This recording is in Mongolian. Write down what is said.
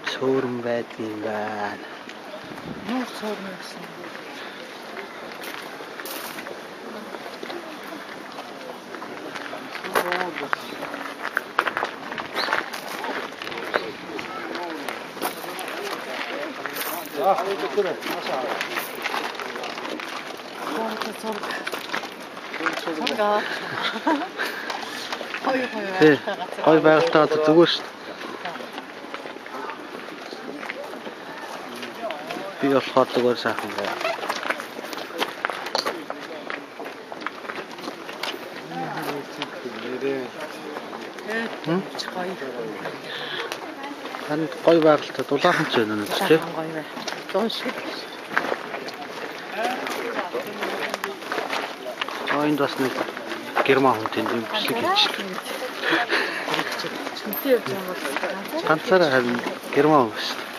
Сөөрөн байдгийн байна. Нууц сөөрөн гэсэн. Гой байгальтай одоо зүгээр шүү дээ. Би болохоор зүгээр сайхан байна. Танд гой байгальтай дулаахан ч байна уу тийм? Гой бай. Зоошиг. Энд бас нэг герман хүн тийм бичлэг хийчихлээ. Чинтэй явж байгаа бол Ганцаараа харин герман хүн шүү дээ.